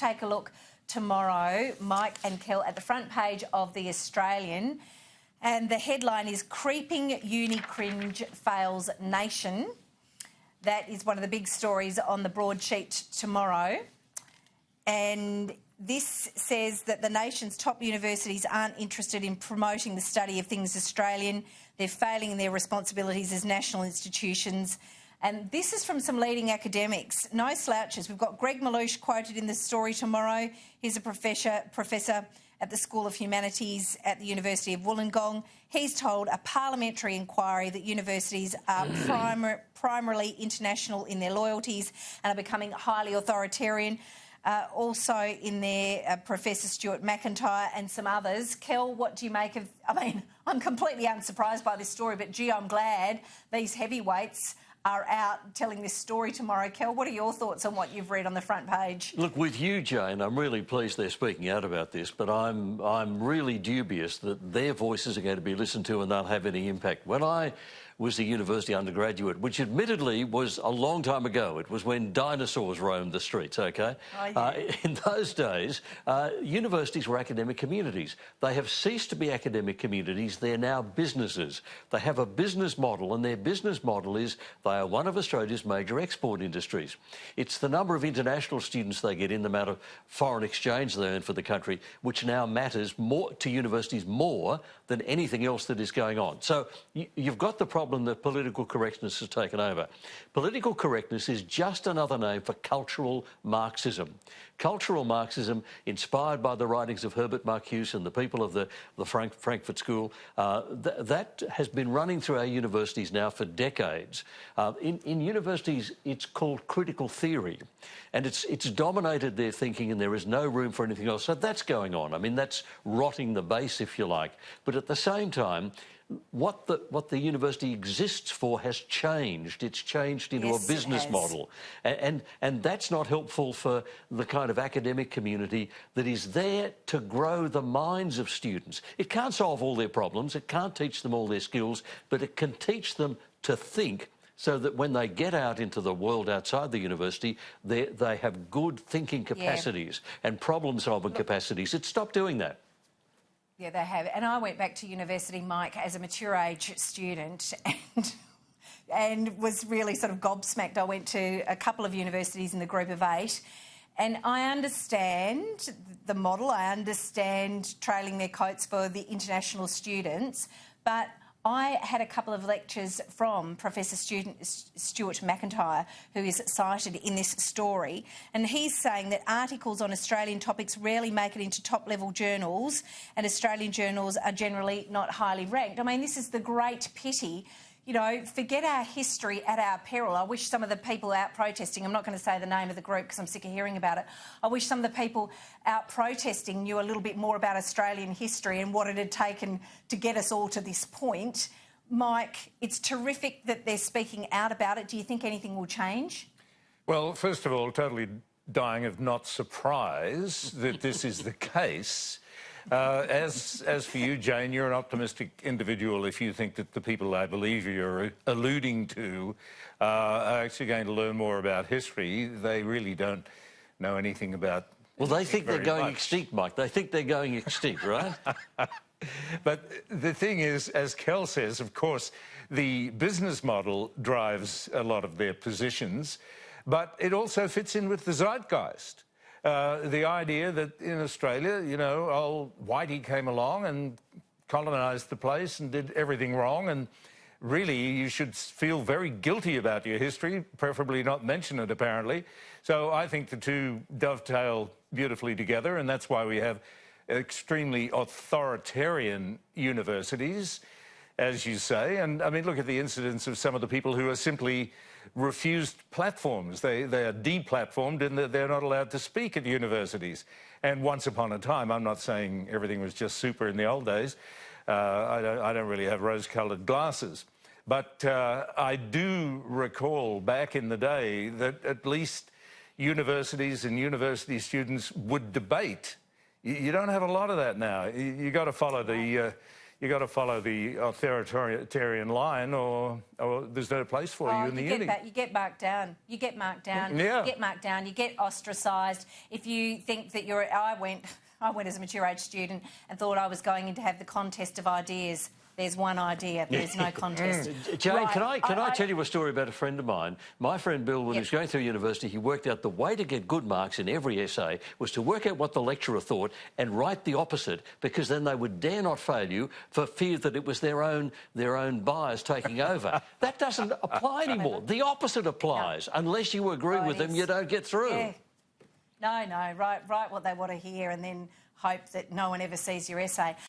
take a look tomorrow, Mike and Kel, at the front page of The Australian. And the headline is Creeping Uni Cringe Fails Nation. That is one of the big stories on the broadsheet tomorrow. And this says that the nation's top universities aren't interested in promoting the study of things Australian. They're failing in their responsibilities as national institutions. And this is from some leading academics. No slouches. We've got Greg Malouche quoted in the story tomorrow. He's a professor at the School of Humanities at the University of Wollongong. He's told a parliamentary inquiry that universities are primarily international in their loyalties and are becoming highly authoritarian. Also in there, Professor Stuart McIntyre and some others. Kel, what do you make of... I mean, I'm completely unsurprised by this story, but, gee, I'm glad these heavyweights are out telling this story tomorrow. Kel, what are your thoughts on what you've read on the front page? Look, with you, Jane, I'm really pleased they're speaking out about this, but I'm really dubious that their voices are going to be listened to and they'll have any impact. When I was a university undergraduate, which admittedly was a long time ago. It was when dinosaurs roamed the streets, OK? Oh, yeah. In those days, universities were academic communities. They have ceased to be academic communities. They're now businesses. They have a business model, and their business model is they are one of Australia's major export industries. It's the number of international students they get in, the amount of foreign exchange they earn for the country, which now matters more to universities more than anything else that is going on. So you've got the problem that political correctness has taken over. Political correctness is just another name for cultural Marxism. Cultural Marxism, inspired by the writings of Herbert Marcuse and the people of the Frankfurt School, that has been running through our universities now for decades. In universities, it's called critical theory, and it's dominated their thinking, and there is no room for anything else. So that's going on. I mean, that's rotting the base, if you like. But at the same time, what the university exists for has changed. It's changed into a business model. And that's not helpful for the kind of academic community that is there to grow the minds of students. It can't solve all their problems, it can't teach them all their skills, but it can teach them to think so that when they get out into the world outside the university, they have good thinking capacities and problem-solving capacities. It's stopped doing that. Yeah, they have. And I went back to university, Mike, as a mature age student and was really sort of gobsmacked. I went to a couple of universities in the group of 8, and I understand the model. I understand trailing their coats for the international students, but I had a couple of lectures from Professor Stuart McIntyre, who is cited in this story, and he's saying that articles on Australian topics rarely make it into top-level journals, and Australian journals are generally not highly ranked. I mean, this is the great pity. You know, forget our history at our peril. I wish some of the people out protesting, I'm not going to say the name of the group because I'm sick of hearing about it, I wish some of the people out protesting knew a little bit more about Australian history and what it had taken to get us all to this point. Mike, it's terrific that they're speaking out about it. Do you think anything will change? Well, first of all, totally dying of not surprise that this is the case. As for you, Jane, you're an optimistic individual if you think that the people I believe you're alluding to are actually going to learn more about history. They really don't know anything about... Well, they think they're going extinct, Mike. They think they're going extinct, right? But the thing is, as Kel says, of course, the business model drives a lot of their positions, but it also fits in with the zeitgeist. The idea that in Australia, you know, old Whitey came along and colonised the place and did everything wrong, and really you should feel very guilty about your history, preferably not mention it, apparently. So I think the two dovetail beautifully together, and that's why we have extremely authoritarian universities, as you say. And, I mean, look at the incidents of some of the people who are simply refused platforms. They are deplatformed and they're not allowed to speak at universities. And once upon a time, I'm not saying everything was just super in the old days. I don't really have rose-coloured glasses. But I do recall back in the day that at least universities and university students would debate. You don't have a lot of that now. You got to follow the you got to follow the authoritarian line, or there's no place for you in the uni. You get marked down. You get marked down. Yeah. You get marked down. You get ostracised. If you think that you're... I went as a mature age student and thought I was going in to have the contest of ideas. There's one idea. There's no contest. Jane, right. can I tell you a story about a friend of mine? My friend Bill, when he was going through university, he worked out the way to get good marks in every essay was to work out what the lecturer thought and write the opposite, because then they would dare not fail you for fear that it was their own bias taking over. That doesn't apply anymore. The opposite applies. No. Unless you agree with them, you don't get through. Yeah. No, write what they want to hear and then hope that no one ever sees your essay.